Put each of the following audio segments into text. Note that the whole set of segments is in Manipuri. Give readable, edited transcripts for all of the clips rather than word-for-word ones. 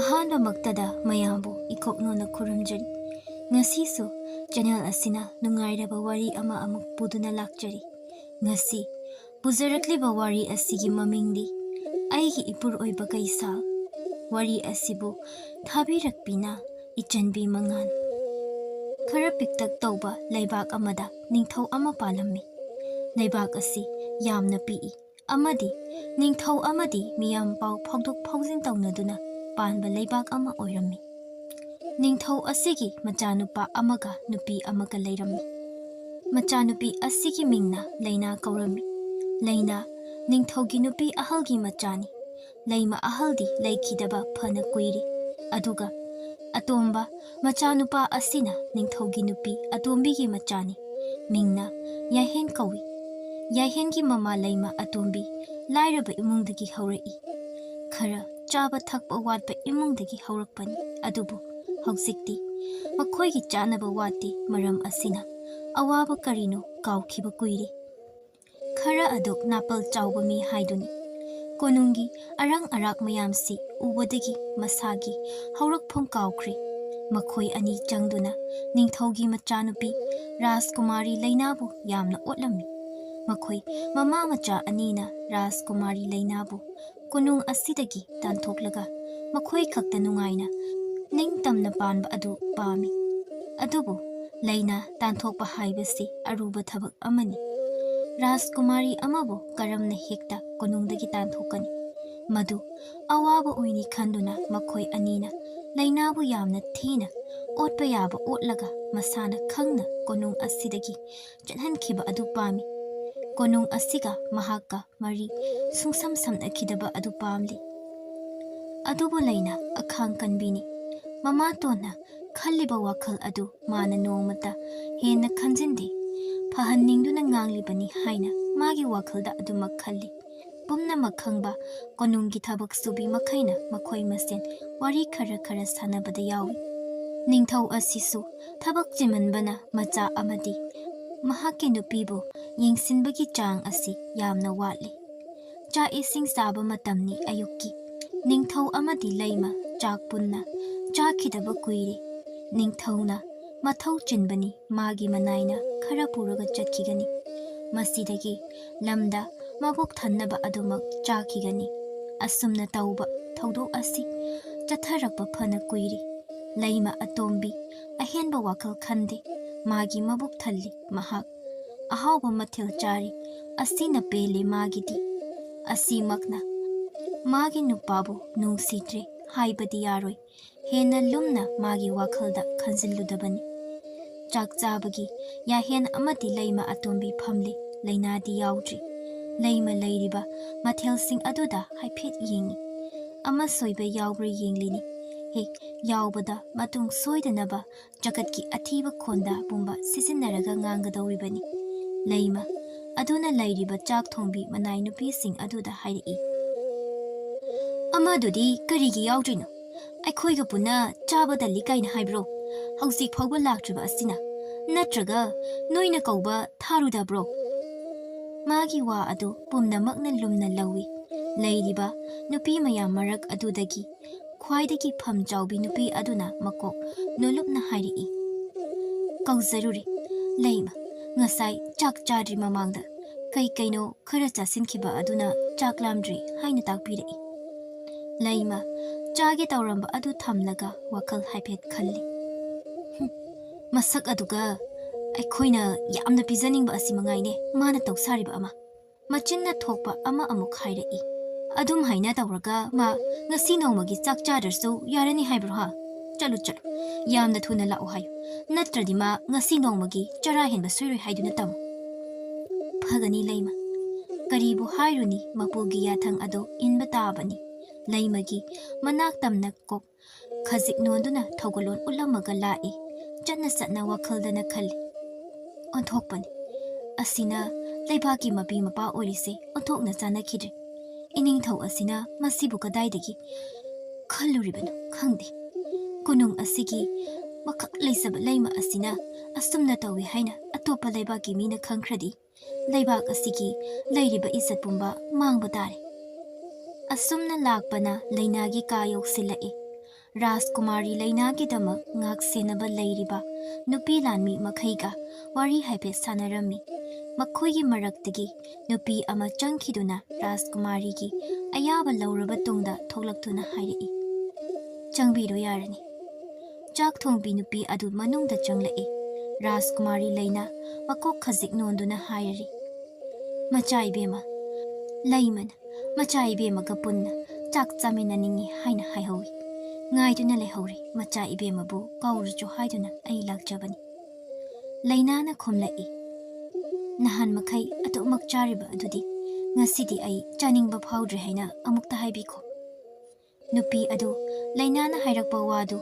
ꯑꯍꯥꯟꯕ ꯃꯛꯇꯗ ꯃꯌꯥꯝꯕꯨ ꯏꯀꯣꯛꯅꯣꯅ ꯈꯨꯔꯨꯝꯖꯔꯤ꯫ ꯉꯁꯤꯁꯨ ꯆꯦꯅꯦꯜ ꯑꯁꯤꯅ ꯅꯨꯡꯉꯥꯏꯔꯕ ꯋꯥꯔꯤ ꯑꯃ ꯑꯃꯨꯛ ꯄꯨꯗꯨꯅ ꯂꯥꯛꯆꯔꯤ꯫ ꯉꯁꯤ ꯄꯨꯖꯔꯛꯂꯤꯕ ꯋꯥꯔꯤ ꯑꯁꯤꯒꯤ ꯃꯃꯤꯡꯗꯤ ꯑꯩꯒꯤ ꯏꯄꯨꯔꯣꯏꯕ ꯀꯩꯁꯥꯜ꯫ ꯋꯥꯔꯤ ꯑꯁꯤꯕꯨ ꯊꯥꯕꯤꯔꯛꯄꯤꯅ ꯏꯆꯟꯕꯤ ꯃꯉꯥꯟ꯫ ꯈꯔ ꯄꯤꯛꯇꯛ ꯇꯧꯕ ꯂꯩꯕꯥꯛ ꯑꯃꯗ ꯅꯤꯡꯊꯧ ꯑꯃ ꯄꯥꯜꯂꯝꯃꯤ꯫ ꯂꯩꯕꯥꯛ ꯑꯁꯤ ꯌꯥꯝꯅ ꯄꯤꯛꯏ ꯑꯃꯗꯤ ꯅꯤꯡꯊꯧ ꯑꯃꯗꯤ ꯃꯤꯌꯥꯝ ꯄꯥꯎ ꯐꯥꯎꯗꯣꯛ ꯐꯥꯎꯖꯤꯟ ꯇꯧꯅꯗꯨꯅ ꯄꯥꯟꯕ ꯂꯩꯕꯥꯛ ꯑꯃ ꯑꯣꯏꯔꯝꯃꯤ꯫ ꯅꯤꯡꯊꯧ ꯑꯁꯤꯒꯤ ꯃꯆꯥꯅꯨꯄꯥ ꯑꯃꯒ ꯅꯨꯄꯤ ꯑꯃꯒ ꯂꯩꯔꯝꯃꯤ꯫ ꯃꯆꯥꯅꯨꯄꯤ ꯑꯁꯤꯒꯤ ꯃꯤꯡꯅ ꯂꯩꯅꯥ ꯀꯧꯔꯝꯃꯤ꯫ ꯂꯩꯅꯥ ꯅꯤꯡꯊꯧꯒꯤ ꯅꯨꯄꯤ ꯑꯍꯜꯒꯤ ꯃꯆꯥꯅꯤ꯫ ꯂꯩꯃ ꯑꯍꯜꯗꯤ ꯂꯩꯈꯤꯗꯕ ꯐꯅ ꯀꯨꯏꯔꯤ꯫ ꯑꯗꯨꯒ ꯑꯇꯣꯝꯕ ꯃꯆꯥꯅꯨꯄꯥ ꯑꯁꯤꯅ ꯅꯤꯡꯊꯧꯒꯤ ꯅꯨꯄꯤ ꯑꯇꯣꯝꯕꯤꯒꯤ ꯃꯆꯥꯅꯤ꯫ ꯃꯤꯡꯅ ꯌꯥꯏꯍꯦꯟ ꯀꯧꯏ꯫ ꯌꯥꯏꯍꯦꯟꯒꯤ ꯃꯃꯥ ꯂꯩꯃ ꯑꯇꯣꯝꯕꯤ ꯂꯥꯏꯔꯕ ꯏꯃꯨꯡꯗꯒꯤ ꯍꯧꯔꯛꯏ꯫ ꯈꯔ ꯆꯥꯕ ꯊꯛꯄ ꯋꯥꯠꯄ ꯏꯃꯨꯡꯗꯒꯤ ꯍꯧꯔꯛꯄꯅꯤ꯫ ꯑꯗꯨꯕꯨ ꯍꯧꯖꯤꯛꯇꯤ ꯃꯈꯣꯏꯒꯤ ꯆꯥꯅꯕ ꯋꯥꯠꯇꯦ꯫ ꯃꯔꯝ ꯑꯁꯤꯅ ꯑꯋꯥꯕ ꯀꯔꯤꯅꯣ ꯀꯥꯎꯈꯤꯕ ꯀꯨꯏꯔꯦ꯫ ꯈꯔ ꯑꯗꯨꯛ ꯅꯥꯄꯜ ꯆꯥꯎꯕ ꯃꯤ ꯍꯥꯏꯗꯨꯅꯤ꯫ ꯀꯣꯅꯨꯡꯒꯤ ꯑꯔꯪ ꯑꯔꯥꯛ ꯃꯌꯥꯝꯁꯤ ꯎꯕꯗꯒꯤ ꯃꯁꯥꯒꯤ ꯍꯧꯔꯛꯐꯝ ꯀꯥꯎꯈ꯭ꯔꯦ꯫ ꯃꯈꯣꯏ ꯑꯅꯤ ꯆꯪꯗꯨꯅ ꯅꯤꯡꯊꯧꯒꯤ ꯃꯆꯥꯅꯨꯄꯤ ꯔꯥꯖꯀꯨꯃꯥꯔꯤ ꯂꯩꯅꯥꯕꯨ ꯌꯥꯝꯅ ꯑꯣꯠꯂꯝꯃꯤ꯫ ꯃꯈꯣꯏ ꯃꯃꯥ ꯃꯆꯥ ꯑꯅꯤꯅ ꯔꯥꯖꯀꯨꯃꯥꯔꯤ ꯂꯩꯅꯥꯕꯨ ꯀꯣꯅꯨꯡ ꯑꯁꯤꯗꯒꯤ ꯇꯥꯟꯊꯣꯛꯂꯒ ꯃꯈꯣꯏ ꯈꯛꯇ ꯅꯨꯡꯉꯥꯏꯅ ꯅꯤꯡꯇꯝꯅ ꯄꯥꯟꯕ ꯑꯗꯨ ꯄꯥꯝꯃꯤ꯫ ꯑꯗꯨꯕꯨ ꯂꯩꯅꯥ ꯇꯥꯟꯊꯣꯛꯄ ꯍꯥꯏꯕꯁꯤ ꯑꯔꯨꯕ ꯊꯕꯛ ꯑꯃꯅꯤ꯫ ꯔꯥꯖꯀꯨꯃꯥꯔꯤ ꯑꯃꯕꯨ ꯀꯔꯝꯅ ꯍꯦꯛꯇ ꯀꯣꯅꯨꯡꯗꯒꯤ ꯇꯥꯟꯊꯣꯛꯀꯅꯤ? ꯃꯗꯨ ꯑꯋꯥꯕ ꯑꯣꯏꯅꯤ ꯈꯟꯗꯨꯅ ꯃꯈꯣꯏ ꯑꯅꯤꯅ ꯂꯩꯅꯥꯕꯨ ꯌꯥꯝꯅ ꯊꯤꯅ ꯑꯣꯠꯄ ꯌꯥꯕ ꯑꯣꯠꯂꯒ ꯃꯁꯥꯅ ꯈꯪꯅ ꯀꯣꯅꯨꯡ ꯑꯁꯤꯗꯒꯤ ꯆꯠꯍꯟꯈꯤꯕ ꯑꯗꯨ ꯄꯥꯝꯃꯤ꯫ ꯀꯣꯅꯨꯡ ꯑꯁꯤꯒ ꯃꯍꯥꯛꯀ ꯃꯔꯤ ꯁꯨꯡꯁꯝ ꯁꯝꯅꯈꯤꯗꯕ ꯑꯗꯨ ꯄꯥꯝꯂꯤ꯫ ꯑꯗꯨꯕꯨ ꯂꯩꯅꯥ ꯑꯈꯥꯡ ꯀꯟꯕꯤꯅꯤ꯫ ꯃꯃꯥꯇꯣꯟꯅ ꯈꯜꯂꯤꯕ ꯋꯥꯈꯜ ꯑꯗꯨ ꯃꯥꯅ ꯅꯣꯡꯃꯇ ꯍꯦꯟꯅ ꯈꯟꯖꯤꯟꯗꯦ꯫ ꯐꯍꯟꯅꯤꯡꯗꯨꯅ ꯉꯥꯡꯂꯤꯕꯅꯤ ꯍꯥꯏꯅ ꯃꯥꯒꯤ ꯋꯥꯈꯜꯗ ꯑꯗꯨꯃꯛ ꯈꯜꯂꯤ꯫ ꯄꯨꯝꯅꯃꯛ ꯈꯪꯕ ꯀꯣꯅꯨꯡꯒꯤ ꯊꯕꯛ ꯁꯨꯕꯤ ꯃꯈꯩꯅ ꯃꯈꯣꯏ ꯃꯁꯦꯟ ꯋꯥꯔꯤ ꯈꯔ ꯈꯔ ꯁꯥꯟꯅꯕꯗ ꯌꯥꯎꯏ꯫ ꯅꯤꯡꯊꯧ ꯑꯁꯤꯁꯨ ꯊꯕꯛ ꯆꯤꯟꯃꯟꯕꯅ ꯃꯆꯥ ꯑꯃꯗꯤ ꯃꯍꯥꯛꯀꯤ ꯅꯨꯄꯤꯕꯨ ꯌꯦꯡꯁꯤꯟꯕꯒꯤ ꯆꯥꯡ ꯑꯁꯤ ꯌꯥꯝꯅ ꯋꯥꯠꯂꯤ꯫ ꯆꯥꯛ ꯏꯁꯤꯡ ꯆꯥꯕ ꯃꯇꯝꯅꯤ ꯑꯌꯨꯛꯀꯤ꯫ ꯅꯤꯡꯊꯧ ꯑꯃꯗꯤ ꯂꯩꯃ ꯆꯥꯛ ꯄꯨꯟꯅ ꯆꯥꯈꯤꯗꯕ ꯀꯨꯏꯔꯦ꯫ ꯅꯤꯡꯊꯧꯅ ꯃꯊꯧ ꯆꯤꯟꯕꯅꯤ ꯃꯥꯒꯤ ꯃꯅꯥꯏꯅ ꯈꯔ ꯄꯨꯔꯒ ꯆꯠꯈꯤꯒꯅꯤ꯫ ꯃꯁꯤꯗꯒꯤ ꯂꯝꯗ ꯃꯕꯨꯛ ꯊꯟꯅꯕ ꯑꯗꯨꯃꯛ ꯆꯥꯈꯤꯒꯅꯤ꯫ ꯑꯁꯨꯝꯅ ꯇꯧꯕ ꯊꯧꯗꯣꯛ ꯑꯁꯤ ꯆꯠꯊꯔꯛꯄ ꯐꯅ ꯀꯨꯏꯔꯦ꯫ ꯂꯩꯃ ꯑꯇꯣꯝꯕꯤ ꯑꯍꯦꯟꯕ ꯋꯥꯈꯜ ꯈꯟꯗꯦ꯫ ꯃꯥꯒꯤ ꯃꯕꯨꯛ ꯊꯜꯂꯤ꯫ ꯃꯍꯥꯛ ꯑꯍꯥꯎꯕ ꯃꯊꯦꯜ ꯆꯥꯔꯤ꯫ ꯑꯁꯤꯅ ꯄꯦꯜꯂꯤ ꯃꯥꯒꯤꯗꯤ꯫ ꯑꯁꯤꯃꯛꯅ ꯃꯥꯒꯤ ꯅꯨꯄꯥꯕꯨ ꯅꯨꯡꯁꯤꯗ꯭ꯔꯦ ꯍꯥꯏꯕꯗꯤ ꯌꯥꯔꯣꯏ꯫ ꯍꯦꯟꯅ ꯂꯨꯝꯅ ꯃꯥꯒꯤ ꯋꯥꯈꯜꯗ ꯈꯟꯖꯤꯜꯂꯨꯗꯕꯅꯤ꯫ ꯆꯥꯛ ꯆꯥꯕꯒꯤ ꯌꯥꯍꯦꯟ ꯑꯃꯗꯤ ꯂꯩꯃ ꯑꯇꯣꯝꯕꯤ ꯐꯝꯂꯤ꯫ ꯂꯩꯅꯥꯗꯤ ꯌꯥꯎꯗ꯭ꯔꯤ꯫ ꯂꯩꯃ ꯂꯩꯔꯤꯕ ꯃꯊꯦꯜꯁꯤꯡ ꯑꯗꯨꯗ ꯍꯥꯏꯐꯦꯠ ꯌꯦꯡꯏ꯫ ꯑꯃ ꯁꯣꯏꯕ ꯌꯥꯎꯕ꯭ꯔꯥ ꯌꯦꯡꯂꯤꯅꯤ꯫ ꯍꯦꯛ ꯌꯥꯎꯕꯗ ꯃꯇꯨꯡ ꯁꯣꯏꯗꯅꯕ ꯖꯒꯠꯀꯤ ꯑꯊꯤꯕ ꯈꯣꯟꯗꯥ ꯄꯨꯝꯕ ꯁꯤꯖꯤꯟꯅꯔꯒ ꯉꯥꯡꯒꯗꯧꯔꯤꯕꯅꯤ꯫ ꯂꯩꯃ ꯑꯗꯨꯅ ꯂꯩꯔꯤꯕ ꯆꯥꯛ ꯊꯣꯡꯕꯤ ꯃꯅꯥꯏ ꯅꯨꯄꯤꯁꯤꯡ ꯑꯗꯨꯗ ꯍꯥꯏꯔꯛꯏ꯫ ꯑꯃꯗꯨꯗꯤ ꯀꯔꯤꯒꯤ ꯌꯥꯎꯗ꯭ꯔꯤꯅꯣ? ꯑꯩꯈꯣꯏꯒ ꯄꯨꯟꯅ ꯆꯥꯕ ꯇꯜꯂꯤ ꯀꯥꯏꯅ ꯍꯥꯏꯕ꯭ꯔꯣ? ꯍꯧꯖꯤꯛ ꯐꯥꯎꯕ ꯂꯥꯛꯇ꯭ꯔꯤꯕ ꯑꯁꯤꯅ? ꯅꯠꯇ꯭ꯔꯒ ꯅꯣꯏꯅ ꯀꯧꯕ ꯊꯥꯔꯨꯗꯕ꯭ꯔꯣ? ꯃꯥꯒꯤ ꯋꯥ ꯑꯗꯨ ꯄꯨꯝꯅꯃꯛꯅ ꯂꯨꯝꯅ ꯂꯧꯏ꯫ ꯂꯩꯔꯤꯕ ꯅꯨꯄꯤ ꯃꯌꯥꯝ ꯃꯔꯛ ꯑꯗꯨꯗꯒꯤ ꯈ꯭ꯋꯥꯏꯗꯒꯤ ꯐꯝ ꯆꯥꯎꯕꯤ ꯅꯨꯄꯤ ꯑꯗꯨꯅ ꯃꯀꯣꯛ ꯅꯣꯜꯂꯨꯞꯅ ꯍꯥꯏꯔꯛꯏ꯫ ꯀꯧꯖꯔꯨꯔꯦ ꯂꯩꯃ, ꯉꯁꯥꯏ ꯆꯥꯛ ꯆꯥꯗ꯭ꯔꯤ ꯃꯃꯥꯡꯗ ꯀꯩꯅꯣ ꯈꯔ ꯆꯥꯁꯤꯟꯈꯤꯕ ꯑꯗꯨꯅ ꯆꯥꯛ ꯂꯥꯝꯗ꯭ꯔꯤ ꯍꯥꯏꯅ ꯇꯥꯛꯄꯤꯔꯛꯏ꯫ ꯂꯩꯃ ꯆꯥꯒꯦ ꯇꯧꯔꯝꯕ ꯑꯗꯨ ꯊꯝꯂꯒ ꯋꯥꯈꯜ ꯍꯥꯏꯐꯦꯠ ꯈꯜꯂꯤ꯫ ꯃꯁꯛ ꯑꯗꯨꯒ ꯑꯩꯈꯣꯏꯅ ꯌꯥꯝꯅ ꯄꯤꯖꯅꯤꯡꯕ ꯑꯁꯤ ꯃꯉꯥꯏꯅꯦ ꯃꯥꯅ ꯇꯧꯁꯥꯔꯤꯕ ꯑꯃ꯫ ꯃꯆꯤꯟꯅ ꯊꯣꯛꯄ ꯑꯃ ꯑꯃꯨꯛ ꯍꯥꯏꯔꯛꯏ꯫ ꯑꯗꯨꯝ ꯍꯥꯏꯅ ꯇꯧꯔꯒ ꯃꯥ ꯉꯁꯤ ꯅꯣꯡꯃꯒꯤ ꯆꯥꯛ ꯆꯥꯗ꯭ꯔꯁꯨ ꯌꯥꯔꯅꯤ ꯍꯥꯏꯕ꯭ꯔꯣ ꯍꯥ? ꯆꯠꯂꯨ ꯌꯥꯝꯅ ꯊꯨꯅ ꯂꯥꯛꯑꯣ ꯍꯥꯏꯌꯨ꯫ ꯅꯠꯇ꯭ꯔꯗꯤ ꯃꯥ ꯉꯁꯤ ꯅꯣꯡꯃꯒꯤ ꯆꯔꯥ ꯍꯦꯟꯕ ꯁꯣꯏꯔꯣꯏ ꯍꯥꯏꯗꯨꯅ ꯇꯝꯃꯨ꯫ ꯐꯒꯅꯤ ꯂꯩꯃ, ꯀꯔꯤꯕꯨ ꯍꯥꯏꯔꯨꯅꯤ ꯃꯄꯨꯒꯤ ꯌꯥꯊꯪ ꯑꯗꯨ ꯏꯟꯕ ꯇꯥꯕꯅꯤ꯫ ꯂꯩꯃꯒꯤ ꯃꯅꯥꯛ ꯇꯝꯅ ꯀꯣꯛ ꯈꯖꯤꯛ ꯅꯣꯟꯗꯨꯅ ꯊꯧꯒꯜꯂꯣꯟ ꯎꯠꯂꯝꯃꯒ ꯂꯥꯛꯏ꯫ ꯆꯠꯅ ꯋꯥꯈꯜꯗꯅ ꯈꯜꯂꯤ꯫ ꯑꯣꯟꯊꯣꯛꯄꯅꯤ, ꯑꯁꯤꯅ ꯂꯩꯕꯥꯛꯀꯤ ꯃꯄꯤ ꯃꯄꯥ ꯑꯣꯏꯔꯤꯁꯦ ꯑꯣꯟꯊꯣꯛꯅ ꯆꯥꯟꯅꯈꯤꯗ꯭ꯔꯦ꯫ ꯏꯅꯤꯡꯊꯧ ꯑꯁꯤꯅ ꯃꯁꯤꯕꯨ ꯀꯗꯥꯏꯗꯒꯤ ꯈꯜꯂꯨꯔꯤꯕꯅꯣ ꯈꯪꯗꯦ꯫ ꯀꯣꯅꯨꯡ ꯑꯁꯤꯒꯤ ꯃꯈꯛ ꯂꯩꯖꯕ ꯂꯩꯃ ꯑꯁꯤꯅ ꯑꯁꯨꯝꯅ ꯇꯧꯏ ꯍꯥꯏꯅ ꯑꯇꯣꯞꯄ ꯂꯩꯕꯥꯛꯀꯤ ꯃꯤꯅ ꯈꯪꯈ꯭ꯔꯗꯤ ꯂꯩꯕꯥꯛ ꯑꯁꯤꯒꯤ ꯂꯩꯔꯤꯕ ꯏꯖꯠ ꯄꯨꯝꯕ ꯃꯥꯡꯕ ꯇꯥꯔꯦ꯫ Asumna lakpana lainagi ka yoksilai. Rajkumari lainagidama ngak senaba leiriba nupi lanmi makhaiga wari haipe sanarami. Makhoigi maraktagi nupi ama changkhiduna Rajkumari gi ayaba lauraba tungda thoklaktuna hairai. Changbiro yarani. Chak thongbi nupi adu manungda changlai. Rajkumari laina makok khajik nonduna hairari. Machai bema. Laiman machai bema kapunna chak chamina ningi haina haihawi. Ngaiduna lehori macha ibemabu kaurju haiduna ai lakjabani. Lainana khomlai. Nahan makai atumak chariba adudi ngasidi ai chaningba phawdre haina amukta haibiko. Nupi adu lainana hairakpa wadu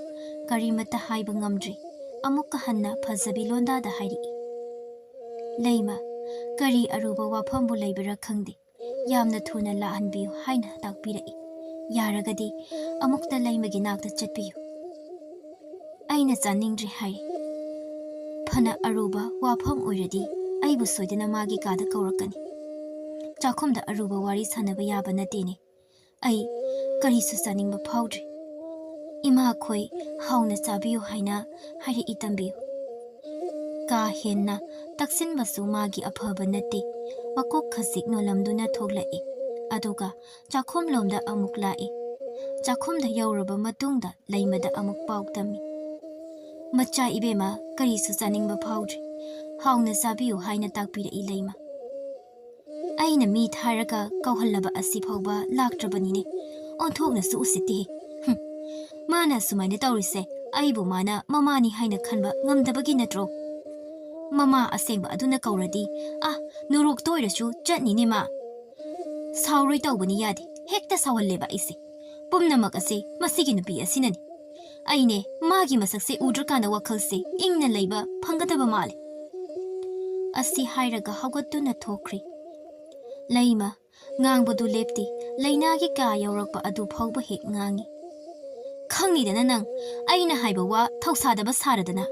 karimata haiba ngamdri amukka hanna phazabi londada hairi. Laima kari aruba wafambu laibira khangdi yamna thuna lahanbiyu haina takpirai. Yaragadi amukta laimagi nakta chatpiyu. Aina chaningdri hai. Phana aruba wafam oiradi aibu soidana magi kada kaurakani. Chakhomda aruba wari sanaba yaba natene. Ai karisu chaningba phawdri. Ima khoi hauna chabiyu haina hairi itambiyu. Ka henna taksinbasu magi aphaba nate. Makok khasik nolamduna thoglai. Aduga chakhom lomda amuk lai. Chakhomda yauraba matungda laimada amuk pautami. Macha ibema karisu chaningba phawdri. Hauna chabiyu haina takpirai laima. Aina mi tharaka kauhallaba asi phawba laktrabanine. Onthoknasu usitihi. Mana sumaina taurise aibu mana mamani haina khanba ngamdabagi natro. Mama asengba aduna kauradi nurok toirasu chatnine ma. Sauroi taubani yadi hekta sawalleba isi. Pumnamak ase masigi nupi asinani. Aine magi masakse udrakana wakhalse ingna leiba phangadaba male. Asi hairaga hawgatuna thokri. Laima ngangbodu lepti lainagi ka yaurakpa adu phawba hek ngangi. Khangidana nang aina haiba wa thausadaba saradana.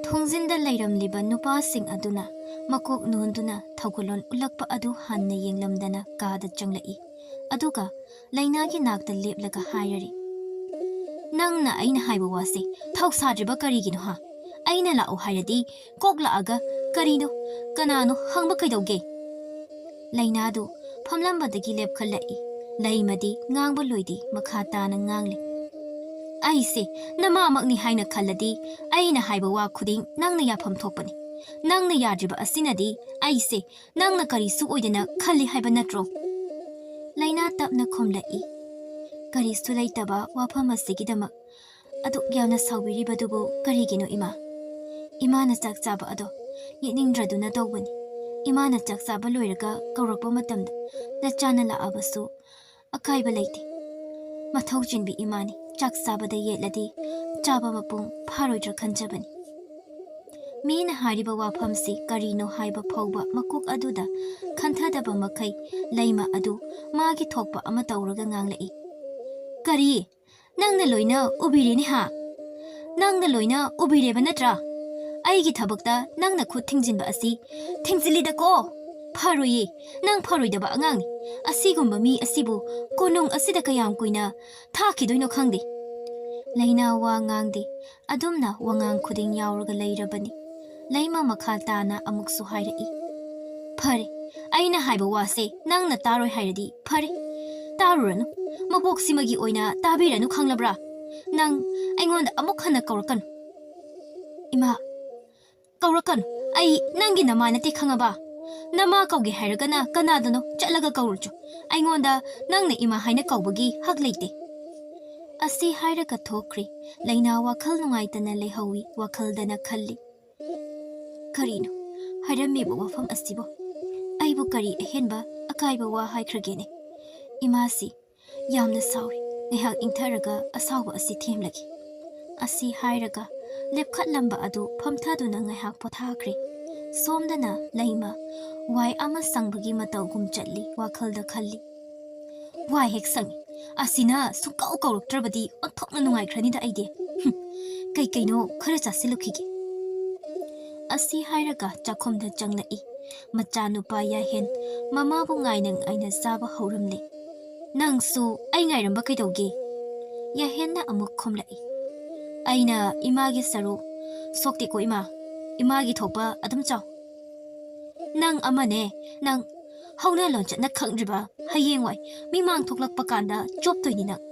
Thongzinda leiramliba nupasing aduna makok nunduna thawgulon ulakpa adu hanna yenglamdana kada changlai. Aduga lainagi nakta leplaga hairari. Nangna aina haiba wase thawsadriba karigino ha. Aina lao hairadi kokla aga karino kanano hangba kaidauge. Lainadu phamlambadagi lepkhalai. Laimadi ngangba loidi makhatana ngangli. Aise namamakni haina khalladi aina haiba wa khuding nangna yafam thokpani. Nangna yadriba asinadi aise nangna karisu oidana khalli haiba natro. Laina tapna khomlai. Karisu laitaba wafam asigidama aduk yamna sawbiribadubu karigino ima. Imana chak chaba ado yeningdraduna tawbani. Imana chak chaba loiraga kaurakpa matamda nachana laabasu akaiba laiti. Mathau chinbi imani chak sabada yetladi chaba mapung pharoidra khanjabani. Mina hariba wafamsi karino haiba phawba makok aduda khanthadaba makai laima adu magi thokpa ama tawraga nganglai. Kari nangna loina ubireni ha. Nangna loina ubireba natra. Aigi thabakta nangna khut thingjinba asi thingzilida ko. Pharoyi nang pharoidaba angangni. Asigumba mi asibu konong asida kayam kuina thakidoino khangdi. Laina wa ngangdi adumna wangang khuding yauraga leirabani. Laima makhatana amuksu hairai. Phare aina haiba wase nangna taroi hairadi phare. Taruranu maboksimagi oina tabiranu khanglabra. Nang aingonda amuk hana kaurakanu. Ima kaurakanu ai nangi namanati khangaba. Nama kaugi hairagana kanadano chatlaga kaurchu. Aingonda nangna ima haina kaubagi hak leite. Asi hairaga thokri laina wakhal nungaitana lehawi wakhaldana khalli. Karino hairamiba wafam asibo. Aibu kari ahenba akaiba wa haikragene. Imasi yamna sauri ngehak ingtharaga asawba asi themlagi. Asi hairaga lepkhatlamba adu phamthaduna ngehak pothakri. Somdana laima wai ama sangbagi matawgum chatli wakhalda khalli. Wai hek sangi asina sukau kauruktrabadi onthokna nungaikhrani da aide. Kai kaino khara chasilukhige. Asi hairaga chakhomda changlai. Macha nupa ya hen mama bu ngai nang aina saba hauramle. Nangsu ay ngairam ba kaidawgi? Yahen na amuk khomlai. Aina imagi saru sokti ko imagi thopa adum chaw. Nang amane nang hauna lonchat na khangriba hayengwai mimang thoklak pakanda chop toini nang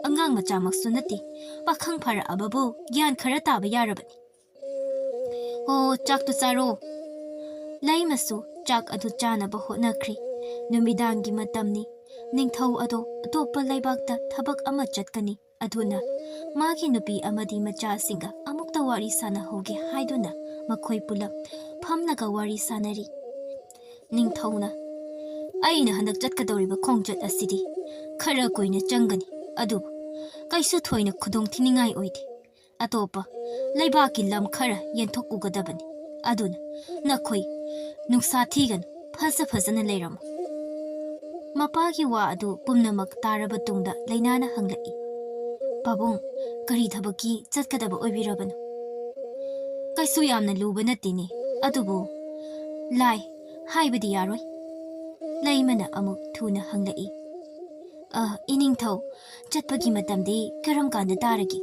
angang macha maksu nati pakhang phara ababu gyan khara taba yarabani. O chak tu charo lai masu chak adu chana ba hotnakri numidangi matamni ningthau ado topa laibakta thabak ama chatkani aduna magi nupi amadi macha singa amukta wari sana hoge haiduna makhoi pulap phamnaga wari sanari ningthauna aina handak chatkadoriba khongjat asidi khara koina changani adu kaisu thoina khudong thiningai oidi atopa laibaki lam khara yenthok ugadabani aduna nakhoi nungsa thigan phajana leiram mapagi wa adu pumnamak taraba tungda lainana hanglai pabong kari thabaki chatkadaba oibirabanu kaisu yamna luba natini adubu lai haibadi yaroi laimana amuk thuna hanglai iningthau chatpagi matamdi karam kanda taragi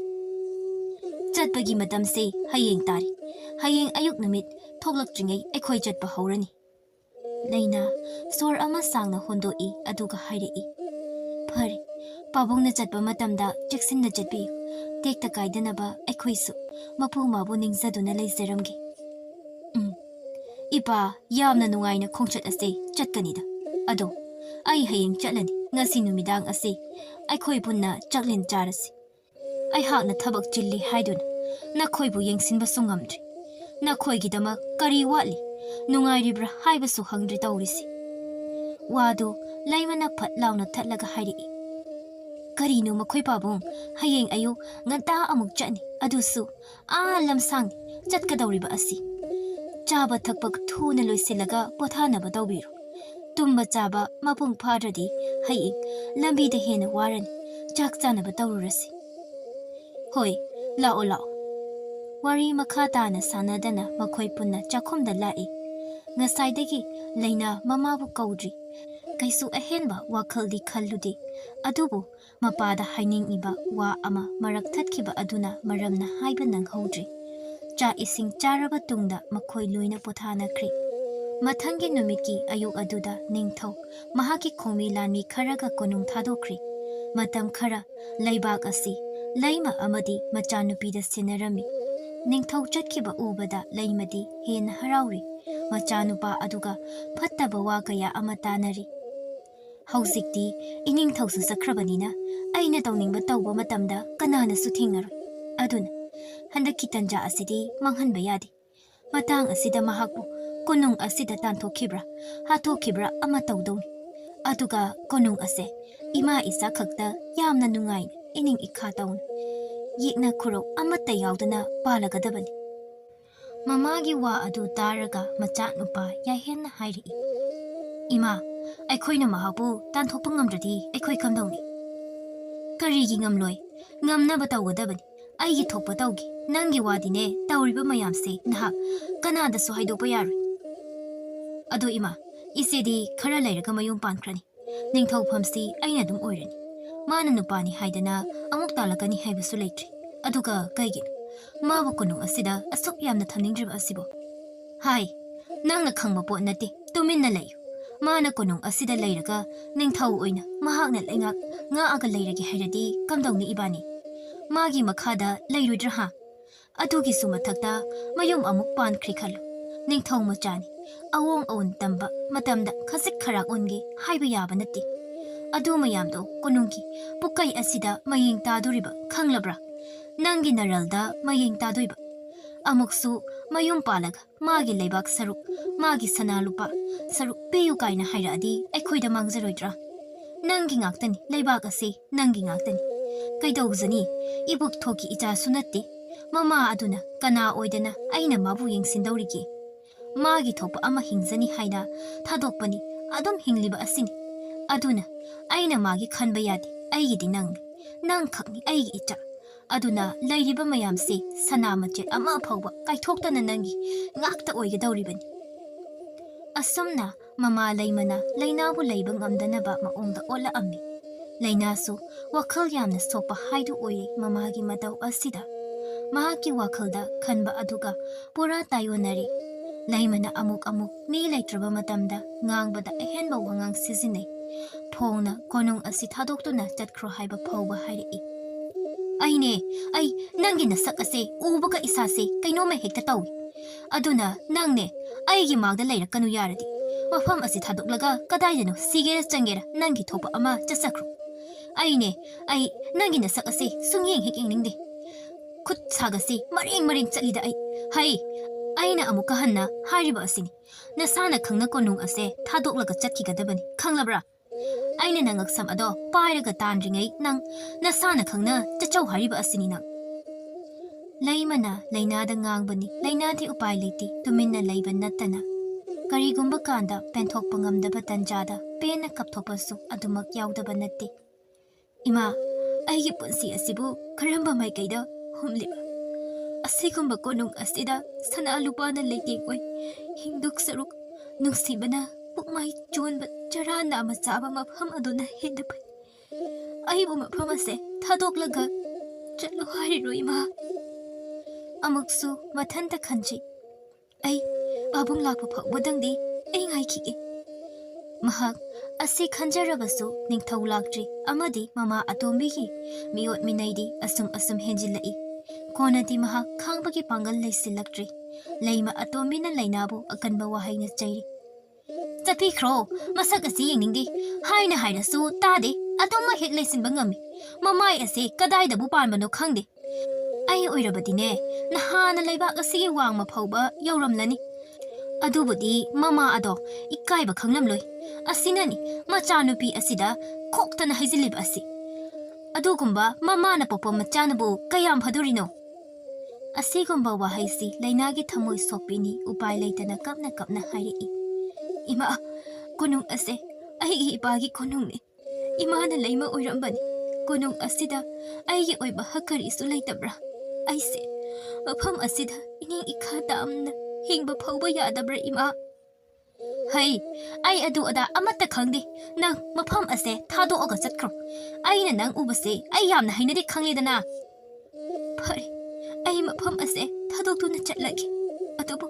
chatpagi matamse hayeng tari hayeng ayuk numit thoklakjingai ekhoi chatpa haurani laina sor ama sangna hondoi aduga hairi phari pabongna chatpa matamda cheksinna chatpi tekta kaidanaba ekhoisu mapu mabu ningzaduna leizaramgi ipa yamna nungaina khongchat ase chatkanida ado ai hayeng chatlani ngasi numidang ase aikhoi punna chaklin charasi ai hakna thabak chilli haiduna nakhoibu yengsinba sungamdri nakhoigidama kari watli nungairibra haibasu hangdri taurisi wadu laimana phat launa thatlaga hairi karino makhoi pabong hayeng ayu nganta amuk chani adusu lamsang chatkadawriba asi chaba thakpak thuna loisilaga pothanaba tawbiru tumba chaba mapung phadradi hayeng lambi da hena warani chak chanaba tawrurasi hoi lao wari makhata na sanadana makhoi punna chakhumda lai ngasaidagi laina mamabu kaudri kaisu ahenba wakhaldi khalludi adubu mapada haining iba wa ama marak thatkiba aduna maramna haiba nang hodri cha ising charaba tungda makhoi luina pothana khri mathangi numiki ayuk aduda ningthau mahaki khomi lani kharaga konung thadokri matam khara laibak asi laima amadi machanupi da sinarami ningthau chatkiba ubada laimadi hen harauri machanupa aduga phattaba wa kaya amatanari hauzikti iningthau su sakrabanina aina tawningba tawba matamda kanana su thingaroi aduna handaki tanja asidi manghanba yadi matang asida mahakbu konung asida tanthokibra hathokibra ama tawdoni aduga konung ase ima isa khakta yamna nungai ining ikha tawn yikna khuro amata yaudana palagadabani mamagi wa adu taraga macha nupa yahen hairi ima aikhoina mahabu tanthokpa ngamdradi aikhoi kamdawni karigi ngamloi ngamna batawgadabani aigi thokpa tawgi nangi wadine tawriba mayamse nahak kanada su haidopa yaroi ado ima isedi khara lairaga mayum pankhrani ningthau phamsi aina dum oirani mana nupani haidana amuk talakani haibasu leitri aduga kaigi mabu konung asida asuk yamna thamningdriba asibo hai nangna khangba pot nate tuminna layu mana konung asida leiraga ningthau oina mahakna lengak nga aga leiragi hairadi kamdawni ibani magi makhada leiruidra ha adugi sumathakta mayum amuk pankhri khalu ningthau machani awong awon tamba matamda khasik kharak onge haiba yaba nati adu mayamdo konungki pukai asida mayeng tadoriba khanglabra nangi naralda mayeng tadoiba amuksu mayum palaga magi leibak saruk magi sanalupa saruk peyu kaina hairadi aikhoida mangzaroidra nangi ngaktani leibak ase nangi ngaktani kaidawzani ibuk thoki icha sunatti mama aduna kana oidana aina mabu yengsindawrigi magi thopa ama hingzani haina thadokpani adum hingliba asini aduna aina magi khanba yadi aigidi nang khakni aigi icha aduna lairiba mayamse sanamachet ama phawba kaithoktana nangi ngakta oigedawribani asumna mama laimana lainabu leiba ngamdanaba maongda ola ammi Lainasu wakhal yamna sokpa haidu oire mamagi matau asida. Mahaki wakhalda khanba aduga pura tayonari. Laimana amuk mi laitraba matamda ngangbada ehenba wangang sizinai. Thongna konung asi thadokduna chatkro haiba phauba hairi. Aine, nangi nasak ase ubaga isase kainoma hekta tawi. Aduna nangne aigi magda leirakanu yaradi. Wafam asi thadоклага kadaidano sigera changera nangi thopa ama chasakro. Aine, nangi nasak ase sungyeng hek ningde. Khut sagasi maring chalida hai aina amuka hanna hariba asini. Nasana khangna konung ase thadоклага chatkigadabani khanglabra. Aina nangaksam ado pairaga tandringai nang nasana khangna chachau hariba asini nang. Laimana lainada ngangbani lainadi upai leiti tuminna leiba nattana. Karigumba kanda penthokpa ngamdaba tanjada pena kapthopasu adumak yaudaba natte. Ima, aigi punsi asibu karamba maikaida humliba. Asigumba konung asida sana lupana leiting oi hinduk saruk nuksibana pukmai chunba charana masaba mafham aduna hendapai. Aibu mafham ase thadоклага chatlo hariro ima. Amuksu mathanta khanji. Babung lakpa phawbadangdi ngai khige. Mahak asi khanjarabasu ningthau lakdri amadi mama atombigi miot minaidi asum henjilai. Konati mahak khangbagi pangal leisilakdri. Leima atombina lainabu akanba wahaina chairi. Chati khro masak asi yengingdi haina hairasu tade atoma hek leisinba ngami. Mamai ase kadaidabu panbano khangde. Ai oirabadine nahana leibak asigi wangma phawba yauramlani. Adubudi mama ado ikaiba khanglamloi. Asinani machanupi asida khoktana haizilib asi. Adugumba mama na popo machanabu kayam phadurino. Asigumba wahaisi lainagi thamoi sopini upai leitana kapna hairi. Ima kunung ase aigi ipagi kunungni. Ima na leima oirambani. Kunung asida aigi oiba hakari isu leitabra. Aise mafam asida ining ikha amna hingba phawba yadabra ima. Hai, ai adu ada amata khangdi nang mafam ase thadoaga chatkro. Aina nang ubase ai yamna hainadi khanglidana. Phare, ai mafam ase thadokduna chatlagi. Atubu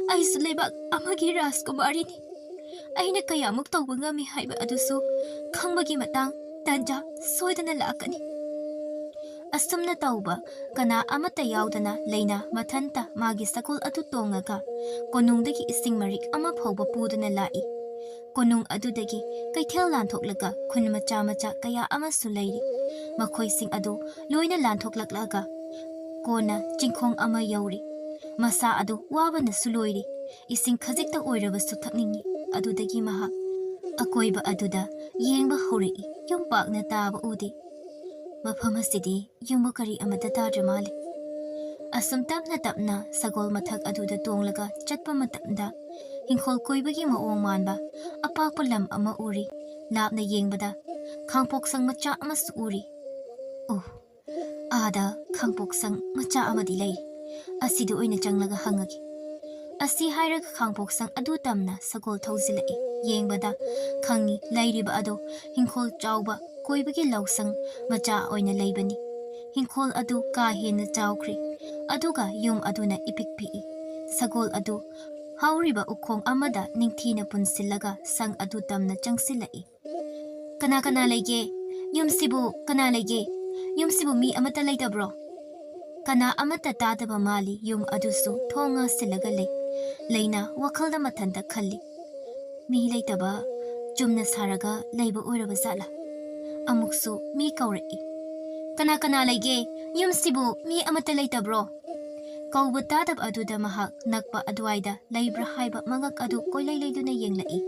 ai suleibak amagi raskumari ni. Aina kayamuk tawba ngami haiba adusu khangbagi matang tanja soidana lakani. Asumna tauba kana amata yaudana leina mathanta magi sakul atu tongaga konungdagi ising marik ama phawba puduna lai. Konung adudagi kaithel lanthoklaga khun macha kaya ama sulairi. Makhoi sing adu loina lanthoklaklaga kona jingkhong ama yauri. Masa adu wabana suloiri. Ising khajikta oiraba suthakningi adudagi maha. Akoiba aduda yengba hori yompakna taba udi. Mafam asidi yungbo kari amata tadramali. Asum tapna sagol mathak aduda tonglaga chatpa matamda hinkhol koibagi maong manba apakpa lam ama uri lapna yengbada khangpoksang macha ama su uri. Ada khangpoksang macha amadi lei. Asidu oina changlaga hangagi. Asi hairaga khangpoksang adu tamna sagol thawzilai. Yengbada khangi lairiba ado hinkhol chawba koibagi lausang macha oina leibani. Hinkhol adu ka hena chawkri. Aduga yum aduna ipikpi. Sagol adu hauriba ukhong amada ningthina punsilaga sang adu tamna changsilai. Kana leige yumsibu kana leige yumsibu mi amata leitabro. Kana amata tadaba mali yum adusu thonga silaga lei. Leina wakhalda mathanda khalli. Mi leitaba chumna saraga leiba oiraba zala. Amuksu mi kaurei. Kana leige yumsibu mi amata leitabro. Kauba tadab aduda mahak nakpa adwaida leibra haiba mangak adu koilai leiduna yenglai.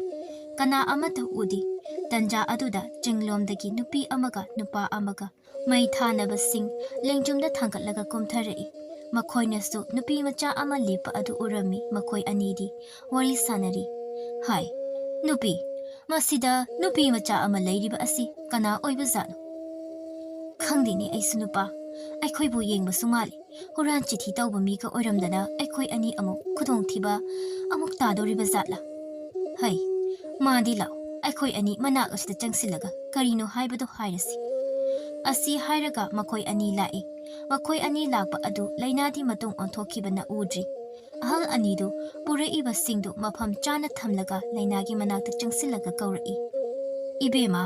Kana amata udi tanja aduda jinglomdagi nupi amaga nupa amaga mai thanaba sing lengjumda thangkatlaga komtharei. Makhoinasu nupi macha ama lipa adu urami makhoi anidi wari sanari. Hai nupi masida nupi macha ama leiriba asi kana oiba zano. Khangdini aisu nupa aikhoibu yengba sumali. Horan chithi tawba mi ka oiramdana aikhoi ani amuk khudong thiba amuk tadoriba zatla. Hai madi law ꯑꯩꯈꯣꯏ ꯑꯅꯤ ꯃꯅꯥꯛ ꯑꯁꯤꯗ ꯆꯪꯁꯤꯜꯂꯒ ꯀꯔꯤꯅꯣ ꯍꯥꯏꯕꯗꯣ ꯍꯥꯏꯔꯁꯤ ꯑꯁꯤ ꯍꯥꯏꯔꯒ ꯃꯈꯣꯏ ꯑꯅꯤ ꯂꯥꯛꯏ ꯃꯈꯣꯏ ꯑꯅꯤ ꯂꯥꯛꯄ ꯑꯗꯨ ꯂꯩꯅꯥꯗꯤ ꯃꯇꯨꯡ ꯑꯣꯟꯊꯣꯛꯈꯤꯕꯅ ꯎꯗ꯭ꯔꯤ ꯑꯍꯜ ꯑꯅꯤꯗꯨ ꯄꯨꯔꯛꯏꯕꯁꯤꯡꯗꯨ ꯃꯐꯝ ꯆꯥꯅ ꯊꯝꯂꯒ ꯂꯩꯅꯥꯒꯤ ꯃꯅꯥꯛꯇ ꯆꯪꯁꯤꯜꯂꯒ ꯀꯧꯔꯛꯏ ꯏꯕꯦꯝꯃ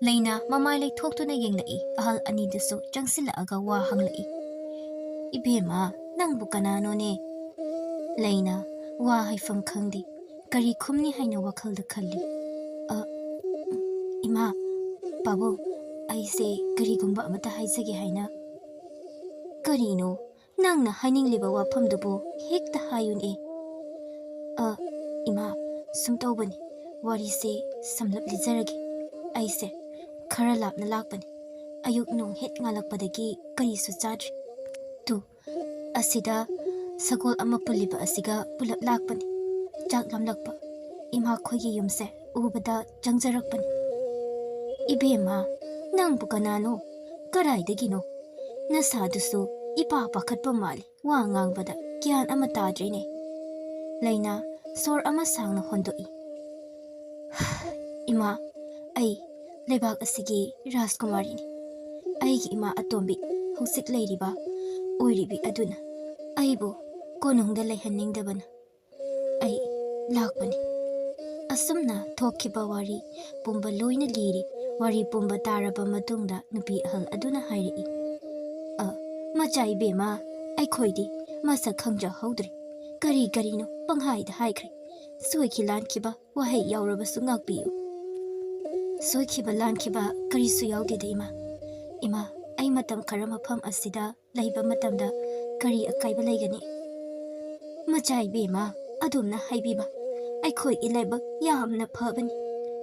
ꯂꯩꯅꯥ ꯃꯃꯥꯏ ꯂꯩꯊꯣꯛꯇꯨꯅ ꯌꯦꯡꯂꯛꯏ ꯑꯍꯜ ꯑꯅꯤꯗꯨꯁꯨ ꯆꯪꯁꯤꯜꯂꯛꯑꯒ ꯋꯥ ꯍꯪꯂꯛꯏ ꯏꯕꯦꯝꯃ ꯅꯪꯕꯨ ꯀꯅꯥꯅꯣꯅꯦ ꯂꯩꯅꯥ ꯋꯥ ꯍꯥꯏꯐꯝ ꯈꯪꯗꯦ ꯀꯔꯤ ꯈꯨꯝꯅꯤ ꯍꯥꯏꯅ ꯋꯥꯈꯜꯗ ꯈꯜꯂꯤ ꯏꯃꯥ ꯄꯥꯕꯨꯡ ꯑꯩꯁꯦ ꯀꯔꯤꯒꯨꯝꯕ ꯑꯃꯠꯇ ꯍꯥꯏꯖꯒꯦ ꯍꯥꯏꯅ ꯀꯔꯤꯅꯣ ꯅꯪꯅ ꯍꯥꯏꯅꯤꯡꯂꯤꯕ ꯋꯥꯐꯝꯗꯨꯕꯨ ꯍꯦꯛꯇ ꯍꯥꯏꯌꯨꯅꯦ ꯏꯃꯥ ꯁꯨꯝ ꯇꯧꯕꯅꯤ ꯋꯥꯔꯤꯁꯦ ꯁꯝꯂꯞ ꯂꯤꯖꯔꯒꯦ ꯑꯩꯁꯦ ꯈꯔ ꯂꯥꯞꯅ ꯂꯥꯛꯄꯅꯤ ꯑꯌꯨꯛ ꯅꯣꯡ ꯍꯦꯛ ꯉꯥꯜꯂꯛꯄꯗꯒꯤ ꯀꯔꯤꯁꯨ ꯆꯥꯗ꯭ꯔꯤ ꯑꯁꯤꯗ ꯁꯒꯣꯜ ꯑꯃ ꯄꯨꯜꯂꯤꯕ ꯑꯁꯤꯒ ꯄꯨꯂꯞ ꯂꯥꯛꯄꯅꯤ ꯆꯥꯛ ꯂꯥꯝꯂꯛꯄ ꯏꯃꯥꯈꯣꯏꯒꯤ ꯌꯨꯝꯁꯦ ꯎꯕꯗ ꯆꯪꯖꯔꯛꯄꯅꯤ ꯏꯕꯦꯝꯃ ꯅꯪꯕꯨ ꯀꯅꯥꯅꯣ ꯀꯔꯥꯏꯗꯒꯤꯅꯣ ꯅꯁꯥꯗꯨꯁꯨ ꯏꯄꯥ ꯄꯥꯈꯠꯄ ꯃꯥꯜꯂꯤ ꯋꯥ ꯉꯥꯡꯕꯗ ꯒ꯭ꯌꯥꯟ ꯑꯃ ꯇꯥꯗ꯭ꯔꯤꯅꯦ ꯂꯩꯅꯥ ꯁꯣꯔ ꯑꯃ ꯁꯥꯡꯅ ꯍꯣꯟꯗꯣꯛꯏ ꯏꯃꯥ ꯑꯩ ꯂꯩꯕꯥꯛ ꯑꯁꯤꯒꯤ ꯔꯥꯖꯀꯨꯃꯥꯔꯤꯅꯤ ꯑꯩꯒꯤ ꯏꯃꯥ ꯑꯇꯣꯝꯕꯤ ꯍꯧꯖꯤꯛ ꯂꯩꯔꯤꯕ ꯑꯣꯏꯔꯤꯕꯤ ꯑꯗꯨꯅ ꯑꯩꯕꯨ ꯀꯣꯅꯨꯡꯗ ꯂꯩꯍꯟꯅꯤꯡꯗꯕꯅ ꯑꯩ ꯂꯥꯛꯄꯅꯤ ꯑꯁꯨꯝꯅ ꯊꯣꯛꯈꯤꯕ ꯋꯥꯔꯤ ꯄꯨꯝꯕ ꯂꯣꯏꯅ ꯂꯤꯔꯤ ꯋꯥꯔꯤ ꯄꯨꯝꯕ ꯇꯥꯔꯕ ꯃꯇꯨꯡꯗ ꯅꯨꯄꯤ ꯑꯍꯜ ꯑꯗꯨꯅ ꯍꯥꯏꯔꯛꯏ ꯃꯆꯥ ꯏꯕꯦꯝꯃ ꯑꯩꯈꯣꯏꯗꯤ ꯃꯁꯛ ꯈꯪꯖꯍꯧꯗ꯭ꯔꯦ ꯀꯔꯤ ꯀꯔꯤꯅꯣ ꯄꯪꯍꯥꯏꯗ ꯍꯥꯏꯈ꯭ꯔꯦ ꯁꯣꯏꯈꯤ ꯂꯥꯟꯈꯤꯕ ꯋꯥꯍꯩ ꯌꯥꯎꯔꯕꯁꯨ ꯉꯥꯛꯄꯤꯌꯨ ꯁꯣꯏꯈꯤꯕ ꯂꯥꯟꯈꯤꯕ ꯀꯔꯤꯁꯨ ꯌꯥꯎꯗꯦꯗ ꯏꯃꯥ ꯑꯩ ꯃꯇꯝ ꯈꯔ ꯃꯐꯝ ꯑꯁꯤꯗ ꯂꯩꯕ ꯃꯇꯝꯗ ꯀꯔꯤ ꯑꯀꯥꯏꯕ ꯂꯩꯒꯅꯤ ꯃꯆꯥ ꯏꯕꯦꯝꯃ ꯑꯗꯣꯝꯅ ꯍꯥꯏꯕꯤꯕ ꯑꯩꯈꯣꯏꯒꯤ ꯂꯥꯏꯕꯛ ꯌꯥꯝꯅ ꯐꯕꯅꯤ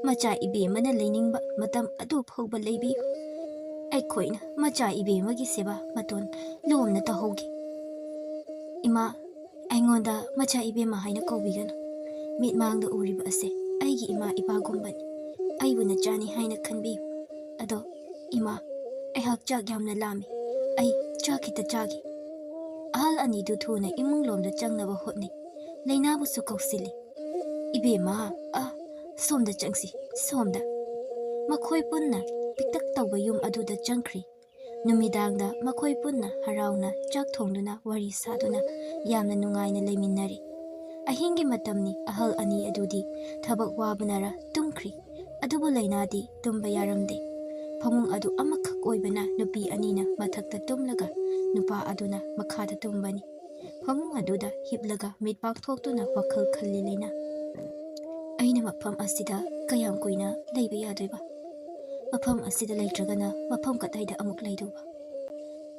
ꯃꯆꯥ ꯏꯕꯦꯝꯃꯅ ꯂꯩꯅꯤꯡꯕ ꯃꯇꯝ ꯑꯗꯨ ꯐꯥꯎꯕ ꯂꯩꯕꯤꯌꯨ ꯑꯩꯈꯣꯏꯅ ꯃꯆꯥ ꯏꯕꯦꯝꯃꯒꯤ ꯁꯦꯕꯥ ꯃꯇꯣꯟ ꯂꯣꯝꯅ ꯇꯧꯍꯧꯒꯦ ꯏꯃꯥ ꯑꯩꯉꯣꯟꯗ ꯃꯆꯥ ꯏꯕꯦꯝꯃ ꯍꯥꯏꯅ ꯀꯧꯕꯤꯒꯅꯨ ꯃꯤꯠꯃꯥꯡꯗ ꯎꯔꯤꯕ ꯑꯁꯦ ꯑꯩꯒꯤ ꯏꯃꯥ ꯏꯄꯥꯒꯨꯝꯕꯅꯤ ꯑꯩꯕꯨ ꯅꯆꯥꯅꯤ ꯍꯥꯏꯅ ꯈꯟꯕꯤꯌꯨ ꯑꯗꯣ ꯏꯃꯥ ꯑꯩꯍꯥꯛ ꯆꯥꯛ ꯌꯥꯝꯅ ꯂꯥꯝꯃꯤ ꯑꯩ ꯆꯥꯛ ꯈꯤꯇ ꯆꯥꯒꯦ ꯑꯍꯜ ꯑꯅꯤꯗꯨ ꯊꯨꯅ ꯏꯃꯨꯡ ꯂꯣꯝꯗ ꯆꯪꯅꯕ ꯍꯣꯠꯅꯩ ꯂꯩꯅꯥꯕꯨꯁꯨ ꯀꯧꯁꯤꯜꯂꯤ ꯏꯕꯦꯝꯃ ꯁꯣꯝꯗ ꯆꯪꯁꯤ ꯁꯣꯝꯗ ꯃꯈꯣꯏ ꯄꯨꯟꯅ ꯄꯤꯛꯇꯛ ꯇꯧꯕ ꯌꯨꯝ ꯑꯗꯨꯗ ꯆꯪꯈ꯭ꯔꯤ ꯅꯨꯃꯤꯗꯥꯡꯗ ꯃꯈꯣꯏ ꯄꯨꯟꯅ ꯍꯔꯥꯎꯅ ꯆꯥꯛ ꯊꯣꯡꯗꯨꯅ ꯋꯥꯔꯤ ꯁꯥꯗꯨꯅ ꯌꯥꯝꯅ ꯅꯨꯡꯉꯥꯏꯅ ꯂꯩꯃꯤꯟꯅꯔꯤ ꯑꯍꯤꯡꯒꯤ ꯃꯇꯝꯅꯤ ꯑꯍꯜ ꯑꯅꯤ ꯑꯗꯨꯗꯤ ꯊꯕꯛ ꯋꯥꯕꯅꯔ ꯇꯨꯝꯈ꯭ꯔꯤ ꯑꯗꯨꯕꯨ ꯂꯩꯅꯥꯗꯤ ꯇꯨꯝꯕ ꯌꯥꯔꯝꯗꯦ ꯐꯃꯨꯡ ꯑꯗꯨ ꯑꯃꯈꯛ ꯑꯣꯏꯕꯅ ꯅꯨꯄꯤ ꯑꯅꯤꯅ ꯃꯊꯛꯇ ꯇꯨꯝꯂꯒ ꯅꯨꯄꯥ ꯑꯗꯨꯅ ꯃꯈꯥꯗ ꯇꯨꯝꯕꯅꯤ ꯐꯃꯨꯡ ꯑꯗꯨꯗ ꯍꯤꯞꯂꯒ ꯃꯤꯠ ꯄꯥꯡꯊꯣꯛꯇꯨꯅ ꯋꯥꯈꯜ ꯈꯜꯂꯤ ꯂꯩꯅꯥ ꯑꯩꯅ ꯃꯐꯝ ꯑꯁꯤꯗ ꯀꯌꯥꯝ ꯀꯨꯏꯅ ꯂꯩꯕ ꯌꯥꯗꯣꯏꯕ ꯃꯐꯝ ꯑꯁꯤꯗ ꯂꯩꯇ꯭ꯔꯒꯅ ꯃꯐꯝ ꯀꯗꯥꯏꯗ ꯑꯃꯨꯛ ꯂꯩꯗꯧꯕ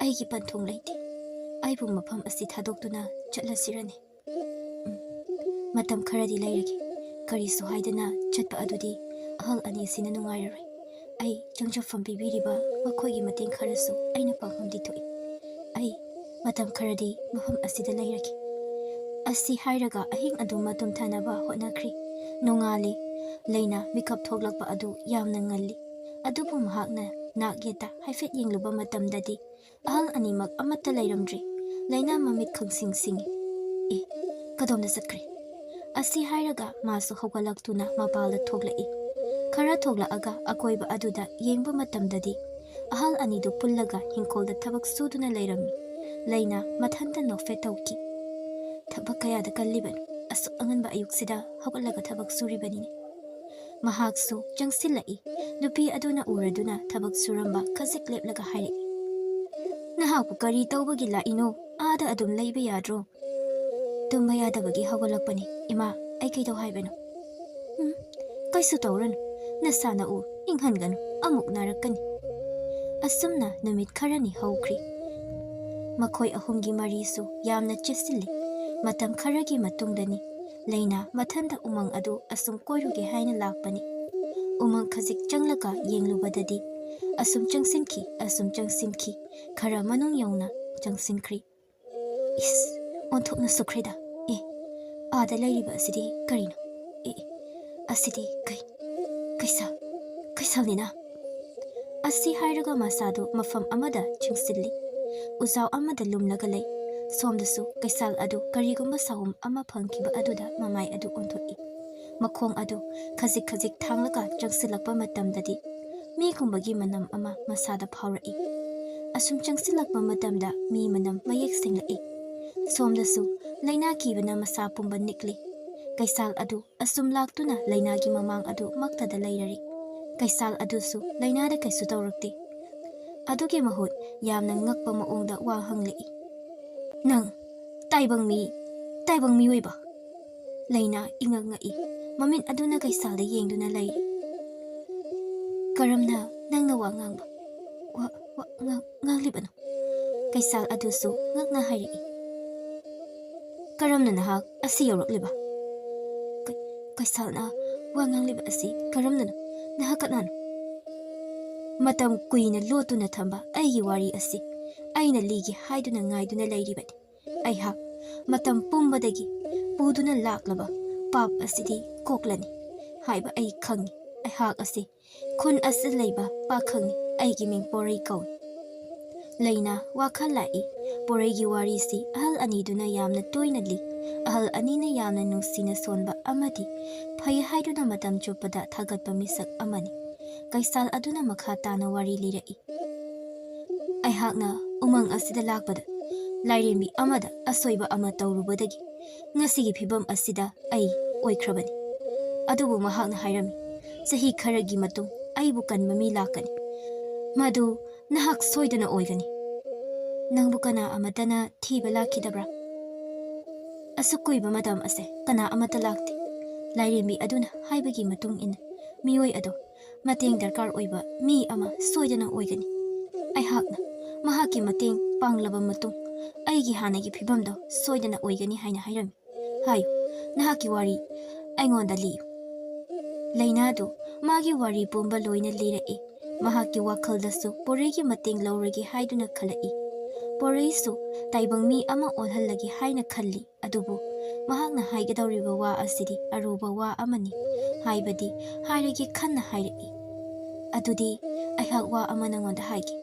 ꯑꯩꯒꯤ ꯄꯟꯊꯨꯡ ꯂꯩꯇꯦ ꯑꯩꯕꯨ ꯃꯐꯝ ꯑꯁꯤ ꯊꯥꯗꯣꯛꯇꯨꯅ ꯆꯠꯂꯁꯤꯔꯅꯦ ꯃꯇꯝ ꯈꯔꯗꯤ ꯂꯩꯔꯒꯦ ꯀꯔꯤꯁꯨ ꯍꯥꯏꯗꯅ ꯆꯠꯄ ꯑꯗꯨꯗꯤ ꯑꯍꯜ ꯑꯅꯤꯁꯤꯅ ꯅꯨꯡꯉꯥꯏꯔꯔꯣꯏ ꯑꯩ ꯆꯪꯖꯐꯝ ꯄꯤꯕꯤꯔꯤꯕ ꯃꯈꯣꯏꯒꯤ ꯃꯇꯦꯡ ꯈꯔꯁꯨ ꯑꯩꯅ ꯄꯥꯡꯐꯝꯗꯤ ꯊꯣꯛꯏ ꯑꯩ ꯃꯇꯝ ꯈꯔꯗꯤ ꯃꯐꯝ ꯑꯁꯤꯗ ꯂꯩꯔꯒꯦ ꯑꯁꯤ ꯍꯥꯏꯔꯒ ꯑꯍꯤꯡ ꯑꯗꯨꯃ ꯇꯨꯝꯊꯅꯕ ꯍꯣꯠꯅꯈ꯭ꯔꯤ ꯅꯣꯡꯉꯥꯜꯂꯤ ꯂꯩꯅꯥ ꯃꯤꯀꯞ ꯊꯣꯛꯂꯛꯄ ꯑꯗꯨ ꯌꯥꯝꯅ ꯉꯜꯂꯤ ꯑꯗꯨꯕꯨ ꯃꯍꯥꯛꯅ ꯅꯥꯛ ꯌꯦꯠꯇ ꯍꯥꯏꯐꯦꯠ ꯌꯦꯡꯂꯨꯕ ꯃꯇꯝꯗꯗꯤ ꯑꯍꯜ ꯑꯅꯤꯃꯛ ꯑꯃꯠꯇ ꯂꯩꯔꯝꯗ꯭ꯔꯤ ꯂꯩꯅꯥ ꯃꯃꯤꯠ ꯈꯪꯁꯤꯡ ꯁꯤꯡꯉꯤ ꯀꯗꯣꯝꯗ ꯆꯠꯈ꯭ꯔꯦ ꯑꯁꯤ ꯍꯥꯏꯔꯒ ꯃꯥꯁꯨ ꯍꯧꯒꯠꯂꯛꯇꯨꯅ ꯃꯄꯥꯜꯗ ꯊꯣꯛꯂꯛꯏ ꯈꯔ ꯊꯣꯛꯂꯛꯑꯒ ꯑꯀꯣꯏꯕ ꯑꯗꯨꯗ ꯌꯦꯡꯕ ꯃꯇꯝꯗꯗꯤ ꯑꯍꯜ ꯑꯅꯤꯗꯨ ꯄꯨꯜꯂꯒ ꯍꯤꯡꯈꯣꯜꯗ ꯊꯕꯛ ꯁꯨꯗꯨꯅ ꯂꯩꯔꯝꯃꯤ ꯂꯩꯅꯥ ꯃꯊꯟꯇ ꯅꯣꯛꯐꯦꯠ ꯇꯧꯈꯤ ꯊꯕꯛ ꯀꯌꯥꯗ ꯀꯜꯂꯤꯕꯅꯣ ꯑꯁꯨꯛ ꯑꯉꯟꯕ ꯑꯌꯨꯛꯁꯤꯗ ꯍꯧꯒꯠꯂꯒ ꯊꯕꯛ ꯁꯨꯔꯤꯕꯅꯤꯅꯦ ꯃꯍꯥꯛꯁꯨ ꯆꯪꯁꯤꯜꯂꯛꯏ ꯅꯨꯄꯤ ꯑꯗꯨꯅ ꯎꯔꯗꯨꯅ ꯊꯕꯛ ꯁꯨꯔꯝꯕ ꯈꯖꯤꯛ ꯂꯦꯞꯂꯒ ꯍꯥꯏꯔꯛꯏ ꯅꯍꯥꯛꯄꯨ ꯀꯔꯤ ꯇꯧꯕꯒꯤ ꯂꯥꯛꯏꯅꯣ ꯑꯥꯗ ꯑꯗꯨꯝ ꯂꯩꯕ ꯌꯥꯗ꯭ꯔꯣ ꯇꯨꯝꯕ ꯌꯥꯗꯕꯒꯤ ꯍꯧꯒꯠꯂꯛꯄꯅꯤ ꯏꯃꯥ ꯑꯩ ꯀꯩꯗꯧ ꯍꯥꯏꯕꯅꯣ ꯀꯩꯁꯨ ꯇꯧꯔꯅꯨ ꯅꯁꯥꯅ ꯏꯪꯍꯟꯒꯅꯨ ꯑꯃꯨꯛ ꯅꯥꯔꯛꯀꯅꯤ ꯑꯁꯨꯝꯅ ꯅꯨꯃꯤꯠ ꯈꯔꯅꯤ ꯍꯧꯈ꯭ꯔꯤ ꯃꯈꯣꯏ ꯑꯍꯨꯝꯒꯤ ꯃꯔꯤꯁꯨ ꯌꯥꯝꯅ ꯆꯦꯠꯁꯤꯜꯂꯤ ꯃꯇꯝ ꯈꯔꯒꯤ ꯃꯇꯨꯡꯗꯅꯤ ꯂꯩꯅꯥ ꯃꯊꯟꯇ ꯎꯃꯪ ꯑꯗꯨ ꯑꯁꯨꯝ ꯀꯣꯏꯔꯨꯒꯦ ꯍꯥꯏꯅ ꯂꯥꯛꯄꯅꯤ ꯎꯃꯪ ꯈꯖꯤꯛ ꯆꯪꯂꯒ ꯌꯦꯡꯂꯨꯕꯗꯗꯤ ꯑꯁꯨꯝ ꯆꯪꯁꯤꯟꯈꯤ ꯈꯔ ꯃꯅꯨꯡ ꯌꯧꯅ ꯆꯪꯁꯤꯟꯈ꯭ꯔꯤ ꯏꯁ ꯑꯣꯟꯊꯣꯛꯅ ꯁꯨꯈ꯭ꯔꯦꯗ ꯑꯥꯗ ꯂꯩꯔꯤꯕ ꯑꯁꯤꯗꯤ ꯀꯔꯤꯅꯣ ꯑꯁꯤꯗꯤ ꯀꯩꯁꯥꯜꯅꯤꯅ ꯑꯁꯤ ꯍꯥꯏꯔꯒ ꯃꯁꯥꯗꯨ ꯃꯐꯝ ꯑꯃꯗ ꯆꯤꯡꯁꯤꯜꯂꯤ ꯎꯖꯥꯎ ꯑꯃꯗ ꯂꯨꯝꯂꯒ ꯂꯩ ꯁꯣꯝꯗꯁꯨ ꯀꯩꯁꯥꯜ ꯑꯗꯨ ꯀꯔꯤꯒꯨꯝꯕ ꯁꯥꯍꯨꯝ ꯑꯃ ꯐꯪꯈꯤꯕ ꯑꯗꯨꯗ ꯃꯃꯥꯏ ꯑꯗꯨ ꯑꯣꯟꯊꯣꯛꯏ Makhong adu khajik thanglaka changsilakpa matamdadi migumba manam ama masada phaurai. Asum changsilakpa matamda mi manam mayek singlai. Somdasu laina kibana masa pumba nikli. Kaisal adu asum laktuna laina gi mamang adu maktada lairari. Kaisal adu su laina da kaisu tawrakti. Adu ge mahut yamna ngakpa maongda wa hanglai. Nang taibang mi weba. Laina ingak ngai. Mamin aduna kaisalda yengduna lai. Karamna nangna wa ngangba. Nganglibano. Kaisal adu su ngakna hairi. Karamna nahak asi yawrakliba. Kaisalna wa ngangliba asi karamna nahakatnano. Matam kuina lotuna thamba aigi wari asi. Aina ligi haiduna ngaiduna lairibani. Aihak matam pumbadagi puduna laklaba pap asidi koklani. Haiba ai khangi. Aihak asi khun asi leiba pakhangi aigi ming porai kaun. Laina wakhal lai poraigi wari si ahal aniduna yamna toina li. Ahal anina yamna nungsina sonba amadi phai haiduna matam chupada thagatpa misak amani. Kaisal aduna makha tana wari lirai. Aihakna umang asida lakpada lairembi amada asoiba ama tawrubadagi ngasigi phibam asida ai oikrabani. Adubu mahakna hairami sahi kharagi matung aibu kanma mi lakani. Madu nahak soidana oigani. Nangbu kana amatana thiba lakhidabra. Asukuiba madam ase kana amata lakti. Lairembi aduna haibagi matung in mioi ado mateng darkar oiba mi ama soidana oigani. Aihakna mahaki mateng panglaba matung aigi hanagi phibamdo soidana oigani haina hairami. Hayo nahaki wari aingonda liyu. Lainadu magi wari pumba loina lirai. Mahaki wakhaldasu poregi mateng lauragi haiduna khalai. Poraisu taibang mi ama olhallagi haina khalli. Adubu mahakna haigadauriba wa asidi aruba wa amani. Haibadi hairagi khanna hairai. Adudi aihak wa ama nangonda haigi.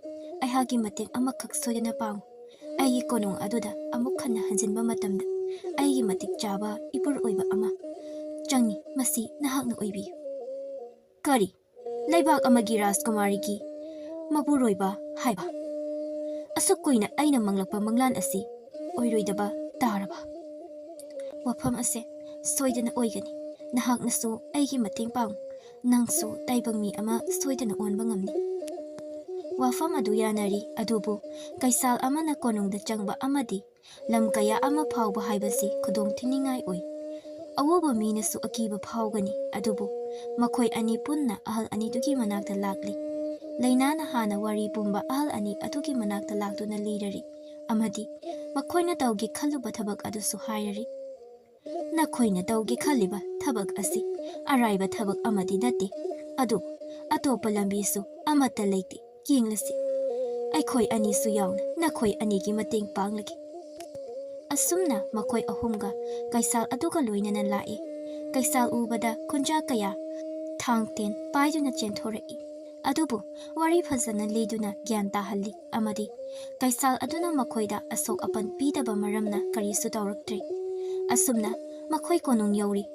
Aihaki mateng amakak soidana pangu. Aigi konung aduda amuk khanna hanjinba matamda. Aigi matik chaba Epuroiba ama. Changi masi nahakna oibiyu. Kari laibak amagi Rajkumarigi Mapuroiba haiba. Asuk kuina aina manglakpa manglan asi oiroidaba taraba. Wafam ase soidana oigani. Nahaknasu aigi mateng pang. Nangsu taibang mi ama soidana onba ngamni. Wafam adu yanari adubu kaisal amana konungda changba amadi lam kaya ama phauba haibasi khudong thiningai oi. Awoba minasu akiba phaugani adubu makhoi ani punna ahal ani dugi manakta lakli. Lainana hana wari pumba ahal ani adugi manakta laktuna lirari. Amadi makhoina tawgi khalluba thabak adusu hairari. Nakhoina tawgi khalliba thabak asi araiba thabak amadi nati. Adu atopa lambisu amata leiti yenglasi. Aikhoi ani su yauna nakhoi anigi mateng panglagi. Asumna makhoi ahumga kaisal aduga loinana lai. Kaisal ubada kunja kaya thangten paiduna chenthorai. Adubu wari phajana liduna gyan tahalli amadi kaisal aduna makhoida asok apan pidaba maramna karisu tawraktri. Asumna makhoi konung yauri.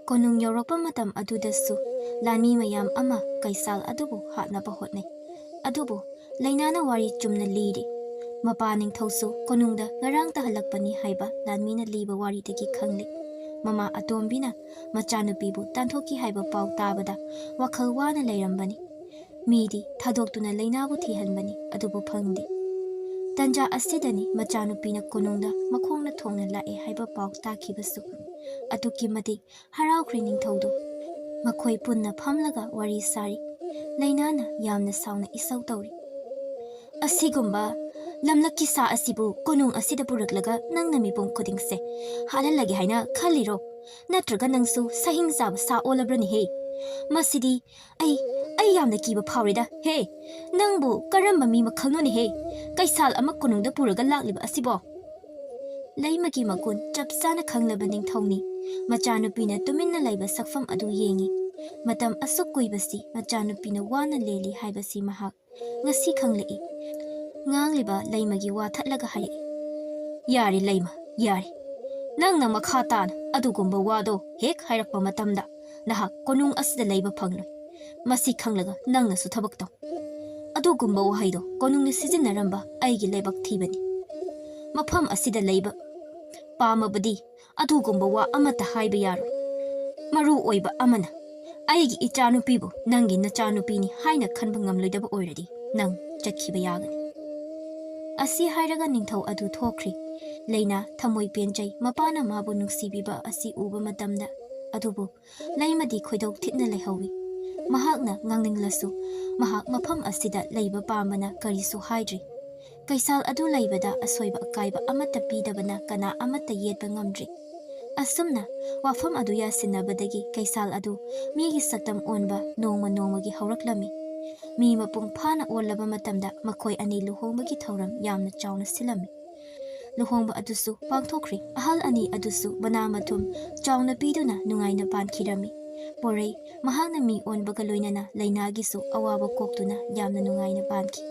Konung yaurakpa matam adudasu lani mayam ama kaisal adubu hatnaba hotnai. Adubu lainana wari chumna liri. Mapaning thausu konungda ngarang tahalakpani haiba lanmina liba wari dagi khangli. Mama atombina machanupibu tanthoki haiba pau tabada wakhal wana lairambani. Midi thadoktuna lainabu thihanbani adubu phangdi. Tanja asidani machanupina konungda makhongna thongna lae haiba pau takhibasu. Atuki madik harau khrining thaudu. Makhoi punna phamlaga wari sari. Lainana yamna sauna isau tauri. Asigumba lamlaki sa asibu konung asida puraklaga nang namibong kudingse halalagi haina khaliro natraga nangsu sahing sab sa olabrani he masidi ai yamna kiba phawrida he nangbu karamba mi makhalnoni he kaisal ama konungda puraga lakliba asibo laimagi makun chapsana khanglaba ningthongni machanupina tuminna laiba sakfam adu yengi matam asuk kuibasi machanupina wana leli haibasi mahak ngasi khanglei ngangliba laimagi wa thatlaga hari yari laima yari Nangna makha tana adugumba wado hek hairakpa matamda nahak konung asida leiba phangloi. Masi khanglaga nangna su thabak taw. Adugumba wahaido konungni sizinaramba aigi leibak thibani. Mafam asida leiba pamabadi adugumba wa amata haiba yaroi. Maru oiba amana aigi ichanupibu nangi nachanupini haina khanba ngamloidaba oiradi nang chakhiba yagani. Asi hairaga ningthau adu thokri leina thamoi penjai mapana mabu nungsibiba asi uba matamda adubu laimadi khoidau thitna leihawi mahakna ngangninglasu mahak mafam asida leiba pamana karisu haidri kaisal adu leibada asoiba akaiba amata pidabana kana amata yetba ngamdri asumna wafam adu yasinabadagi kaisal adu migi saktam onba nongma nongmagi hauраklami mi mapung phana olaba matamda makhoi ani luhongbagi thauram yamna chawna silami luhongba adusu pangthokri ahal ani adusu banamathum chawna piduna nungaina pankhirami porei mahakna mi onbaga loinana lainagisu awaba koktuna yamna nungaina panki